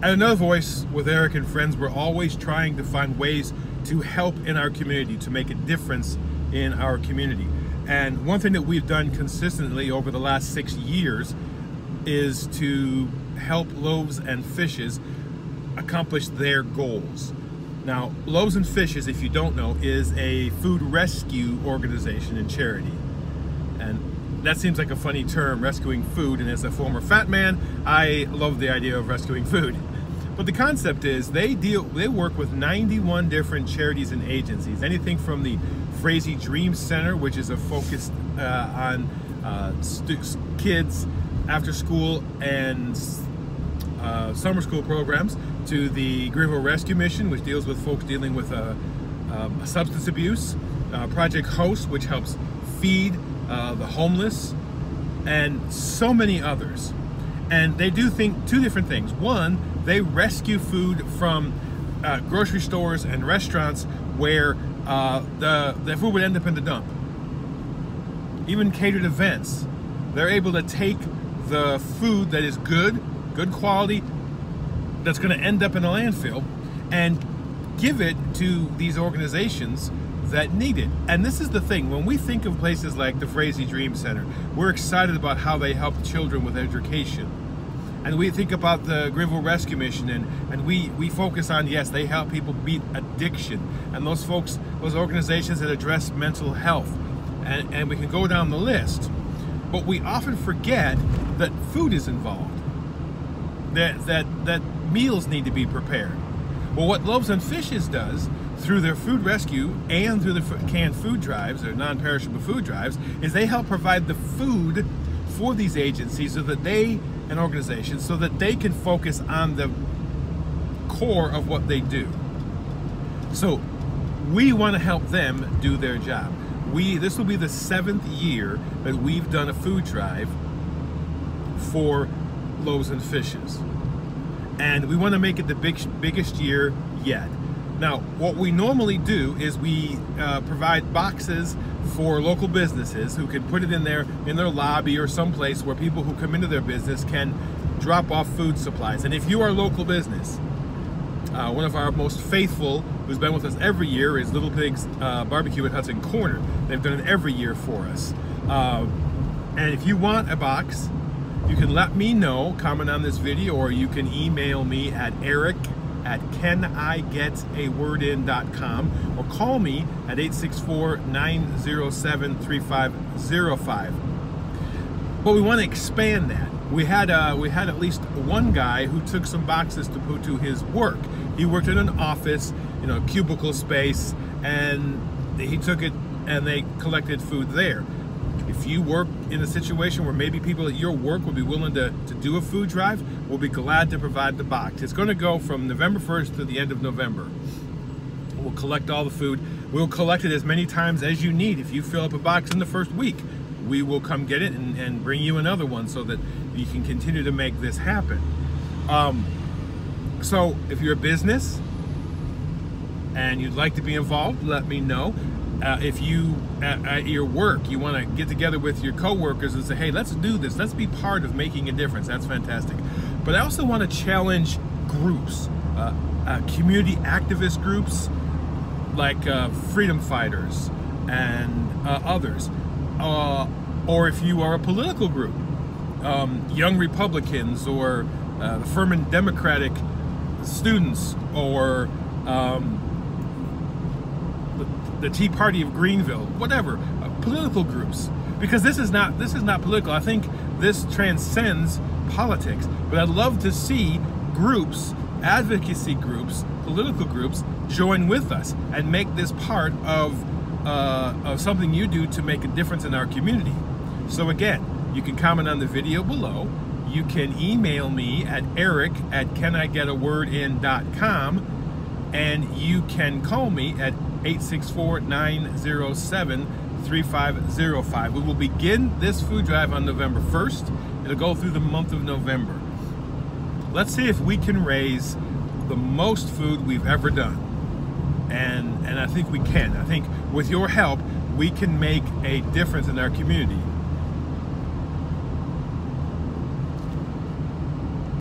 At Another Voice with Eric and friends, we're always trying to find ways to help in our community, to make a difference in our community. And one thing that we've done consistently over the last 6 years is to help Loaves and Fishes accomplish their goals. Now, Loaves and Fishes, if you don't know, is a food rescue organization and charity. And that seems like a funny term, rescuing food, and as a former fat man, I love the idea of rescuing food. But the concept is they work with 91 different charities and agencies, anything from the Frazee Dream Center, which is a focus on kids after school and summer school programs, to the Greenville Rescue Mission, which deals with folks dealing with substance abuse, Project Host, which helps feed the homeless, and so many others. And they do two different things. One, they rescue food from grocery stores and restaurants where the food would end up in the dump. Even catered events, they're able to take the food that is good quality, that's going to end up in a landfill, and give it to these organizations that need it. And this is the thing, when we think of places like the Frazee Dream Center, we're excited about how they help children with education. And we think about the Greenville Rescue Mission, and we focus on, yes, they help people beat addiction, and those organizations that address mental health, and we can go down the list. But we often forget that food is involved, that meals need to be prepared. Well, what Loaves and Fishes does through their food rescue and through the canned food drives, or non-perishable food drives, is they help provide the food for these agencies and organizations so that they can focus on the core of what they do. So we want to help them do their job. This will be the 7th year that we've done a food drive for Loaves and Fishes, and we want to make it the biggest year yet. Now, what we normally do is we provide boxes for local businesses who can put it in their lobby or someplace where people who come into their business can drop off food supplies. And if you are a local business, one of our most faithful, who's been with us every year, is Little Pig's Barbecue at Hudson Corner. They've done it every year for us. And if you want a box, you can let me know, comment on this video, or you can email me at eric@canigetaWordIn.com, or call me at 864-907-3505. But we want to expand that. We had at least one guy who took some boxes to put to his work. He worked in an office, cubicle space, and he took it and they collected food there. If you work in a situation where maybe people at your work would be willing to do a food drive, we'll be glad to provide the box. It's going to go from November 1st to the end of November. We'll collect all the food. We'll collect it as many times as you need. If you fill up a box in the first week, we will come get it and bring you another one so that you can continue to make this happen. So if you're a business and you'd like to be involved, let me know. If you, at your work, you want to get together with your coworkers and say, hey, let's do this, let's be part of making a difference, that's fantastic. But I also want to challenge groups, community activist groups like freedom fighters and others. Or if you are a political group, Young Republicans, or the Furman Democratic Students, or the Tea Party of Greenville, whatever, political groups, because this is not political. I think this transcends politics, but I'd love to see groups, advocacy groups, political groups, join with us and make this part of something you do to make a difference in our community. So again, you can comment on the video below. You can email me at eric@canigetaWordIn.com, and you can call me at 864-907-3505. We will begin this food drive on November 1st. It'll go through the month of November. Let's see if we can raise the most food we've ever done. And I think we can. I think with your help, we can make a difference in our community.